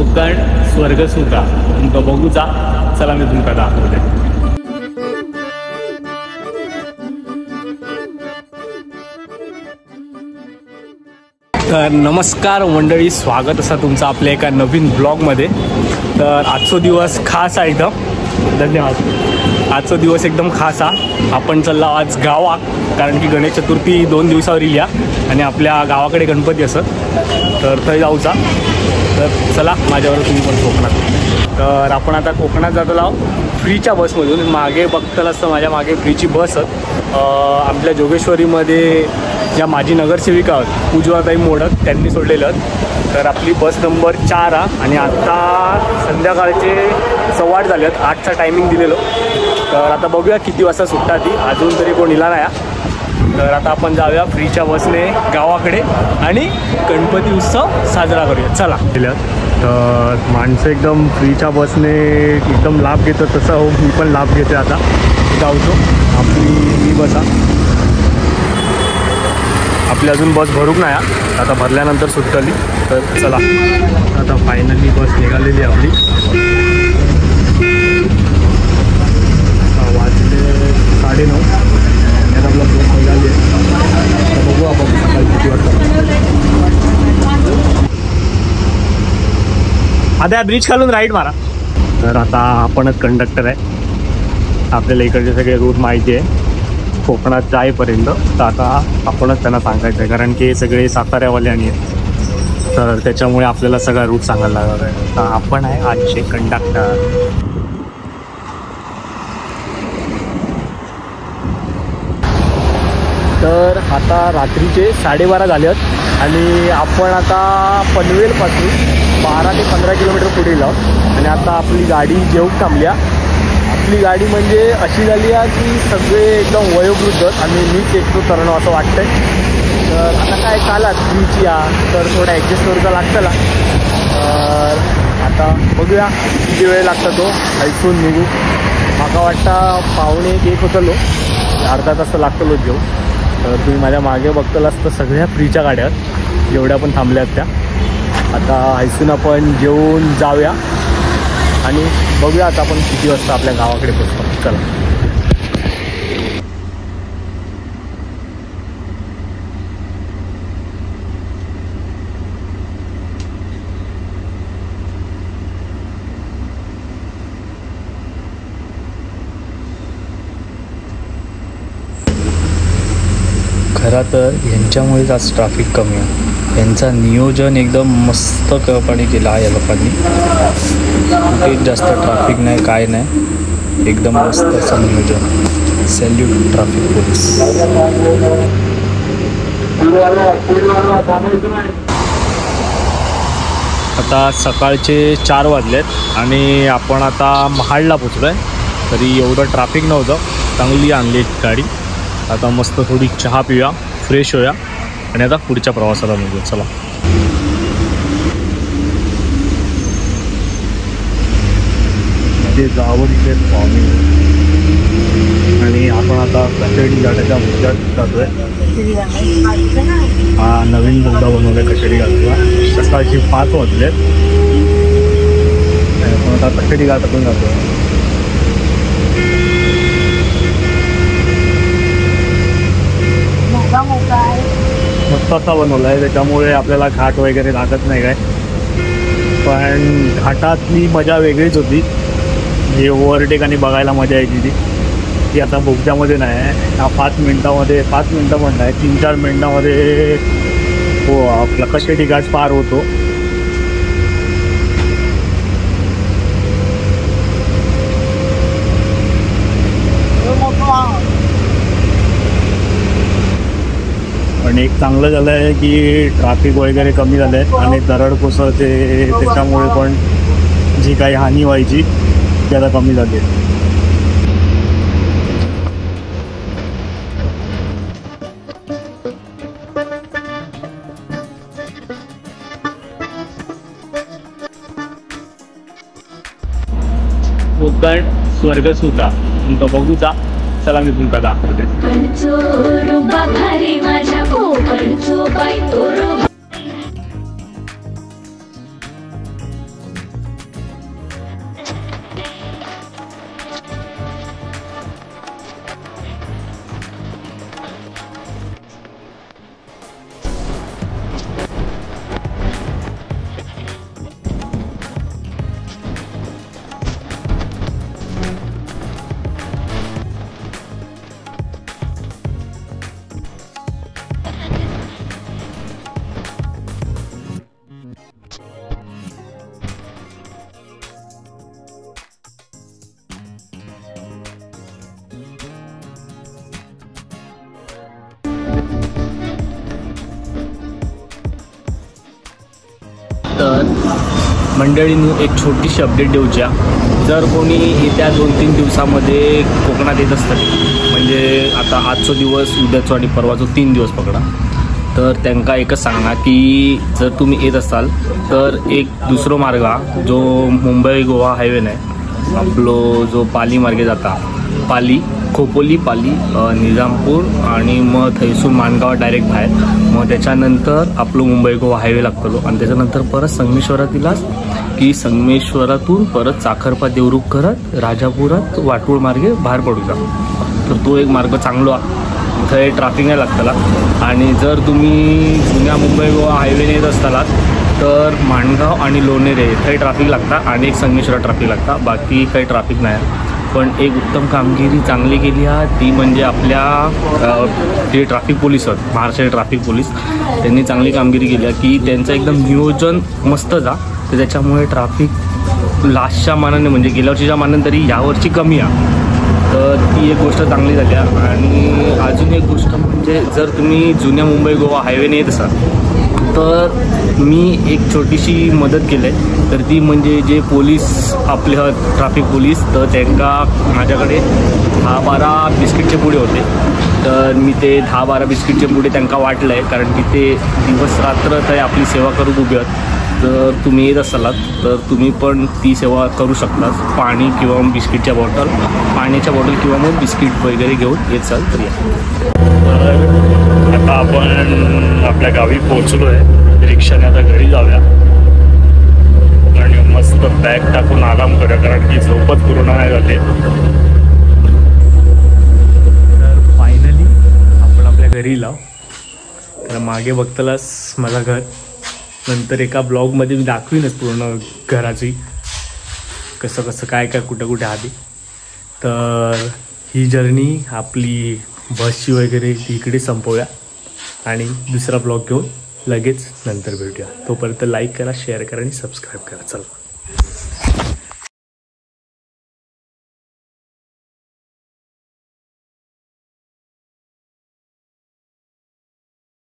कोकण स्वर्ग सुद्धा तुमका बघूचा. चला मी तुमका दाखवते. तर नमस्कार मंडळी, स्वागत असा तुमचं आपल्या एका नवीन ब्लॉगमध्ये. तर आजचा दिवस खास आहे एकदम. धन्यवाद. आजचा दिवस एकदम खास आहे. आपण चाललो आज गावा, कारण की गणेश चतुर्थी 2 दिवसावर येईल आणि आपल्या गावाकडे गणपती असत, तर थंय जाऊचा. तर चला माझ्यावर तुम्ही पण कोकणात. तर आपण आता कोकणात जातो आहोत फ्रीच्या बसमधून. मागे बघताल असतं माझ्या मागे फ्रीची बस आपल्या जोगेश्वरीमध्ये ज्या माजी नगरसेविका आहेत पूजवाताई मोडक त्यांनी सोडलेलं. तर आपली बस नंबर 4 आणि आत्ता संध्याकाळचे 8:15 झाले आहेत. 8चा टायमिंग दिलेलो. तर आता बघूया किती वाजता सुटतात ती. अजून तरी कोण इला नाही. तर आता आपण जाऊया फ्रीच्या बसने गावाकडे आणि गणपती उत्सव साजरा करूया. चला. तर माणसं एकदम फ्रीच्या बसने एकदम लाभ घेतात, तसं हो मी पण लाभ घेते. आता जाऊचो आपली बस. आपली अजून बस भरूक नाही, आता भरल्यानंतर सुटली. तर चला आता फायनली बस निघालेली आपली. वाजले 9:30. त्यात आपला बस निघाली आहे. बघू आपण सकाळी किती वाजता. आता या ब्रिज खालून राईट मारा. तर आता आपणच कंडक्टर आहे. आपल्याला इकडचे सगळे रूट माहिती आहे कोकणात जाईपर्यंत. तर आता आपणच त्यांना सांगायचं आहे, कारण की हे सगळे साताऱ्यावाले आणि तर त्याच्यामुळे आपल्याला सगळा रूट सांगायला लागणार आहे. तर आपण आहे आजचे कंडक्टर. तर आता रात्रीचे 12:30 झाले आहेत आणि आपण आता पनवेलपासून 12 ते 15 किलोमीटर पुढे आहोत. आणि आता आपली गाडी जेवून थांबल्या. आपली गाडी म्हणजे अशी झाली आहे की सगळे एकदम वयोवृद्ध आणि मीच एकटो तरुण असं वाटतंय. तर आता काय चालात फ्रीची तर थोडा ॲडजस्ट करूचा लागतं. तर आता बघूया किती वेळ लागतो तो ऐकून निघू. मला वाटतं 1:45 होतलो, अर्धा तास लागतलो जेव. तर तुम्ही माझ्या मागे बघताल असतं सगळ्या फ्रीच्या गाड्या जेवढ्या पण थांबल्या आहेत त्या. आता ऐसून आपण जेवून जाऊया आणि बघूया आता आपण किती वाजता आपल्या गावाकडे पोहोचतो. चला. खरं तर यांच्यामुळेच आज ट्रॅफिक कमी आहे. यांचा नियोजन एकदम मस्तपणे केलं आहे या लोकांनी. कुठेच जास्त ट्रॅफिक नाही, काय नाही, एकदम मस्त असं नियोजन. Salute traffic police. आता सकाळचे 4 वाजलेत आणि आपण आता महाडला पोचलो आहे. तरी एवढं ट्रॅफिक नव्हतं, चांगली आणली गाडी. आता मस्त थोडी चहा पिऊया, फ्रेश होऊया आणि आता पुढच्या प्रवासाला निघूया. चला. ते जावळीचे स्वामी आणि आपण आता कचेडी घाटाच्या मुद्द्यात जातोय. हा नवीन मुद्दा बनवलाय कचेडी घाटाला. सकाळची 5 वाजलेत. आपण आता कचेडी घाटातून जातोय. मस्त असा बनवला आहे, त्याच्यामुळे आपल्याला घाट वगैरे लागत नाही काय. पण घाटातली मजा वेगळीच होती. जी ओव्हरटेक आणि बघायला मजा यायची ती आता बोगद्यामध्ये नाही आहे. 5 मिनटामध्ये 5 मिनटं पण नाही, 3-4 मिनटामध्ये हो आपला कशेडी घाट पार होतो. पण एक चांगलं झालं आहे की ट्रॅफिक वगैरे कमी झालं आहे आणि दरड कोसळते, त्याच्यामुळे पण जी काही हानी व्हायची ती आता कमी झाली आहे. कोकण स्वर्ग सुद्धा तुमचा बघूचा. चला मी तुमका दाखवते. मंडळींनो एक छोटीशी अपडेट देऊच्या. जर कोणी येत्या 2-3 दिवसामध्ये कोकणात येत असतात, म्हणजे आता आजचा दिवस उद्याचो आणि परवाचो 3 दिवस पकडा, तर त्यांना एकच सांगा की जर तुम्ही येत असाल तर एक दुसरो मार्ग जो मुंबई गोवा हायवे नाही, आपलो जो पाली मार्गे जाता, पाली खोपोली पाली निजामपूर आणि मग थैसून माणगाव डायरेक्ट बाहेर, मग त्याच्यानंतर आपलं मुंबई गोवा हायवे लागतो आणि त्याच्यानंतर परत संगमेश्वरातीलाच की संगमेश्वरातून परत चाखरपा देवरुख करत राजापुरात वाटूळ मार्गे बाहेर पडू जा. तर तो एक मार्ग चांगला, थंय ट्रॅफिक नाही लागतला. आणि जर तुम्ही जुन्या मुंबई गोवा हायवेने येत असतालात तर माणगाव आणि लोणेरे थंय ट्रॅफिक लागता आणि एक संगमेश्वरात ट्रॅफिक लागता, बाकी काही ट्रॅफिक नाही. पण एक उत्तम कामगिरी चांगली केली आहे ती म्हणजे आपल्या जे ट्रॅफिक पोलीस आहेत, महाराष्ट्र ट्रॅफिक पोलीस, त्यांनी चांगली कामगिरी केली आहे की त्यांचं एकदम नियोजन मस्त जा, तर त्याच्यामुळे ट्रॅफिक लास्टच्या मानाने म्हणजे गेल्या वर्षीच्या मानाने तरी यावर्षी कमी आहे. तर ती एक गोष्ट चांगली झाली आहे. आणि अजून एक गोष्ट म्हणजे जर तुम्ही जुन्या मुंबई गोवा हायवेने येत असाल तर मी एक छोटीशी मदत केली आहे, तर ती म्हणजे जे पोलीस आपले ट्रॅफिक पोलीस, तर त्यांना माझ्याकडे 10-12 बिस्किटचे पुडे होते, तर मी ते 10-12 बिस्किटचे पुडे त्यांना वाटलं आहे, कारण की ते दिवस रात्र ते आपली सेवा करू उभे आहेत. तर तुम्ही येत असालात तर तुम्ही पण ती सेवा करू शकता, पाणी किंवा बिस्किटच्या बॉटल, पाण्याच्या बॉटल किंवा मग बिस्किट वगैरे घेऊन येत असाल तर या. तर आता आपण आपल्या गावी पोहोचलो आहे, रिक्षाने आता घरी जाऊया आणि मस्त बॅग टाकून आराम करूया, कारण की झोपच पूर्ण नाही झाली. तर फायनली आपण आपल्या घरी लाव. तर मागे बघतालाच माझं घर, नंतर एका ब्लॉगमध्ये मी दाखवीनच पूर्ण घराची कसं कसं काय काय कुठं कुठे आली. तर ही जर्नी आपली बसची वगैरे इकडे संपवूया आणि दुसरा ब्लॉग घेऊन लगेच नंतर भेटूया. तोपर्यंत लाईक करा, शेअर करा आणि सबस्क्राईब करा. चला.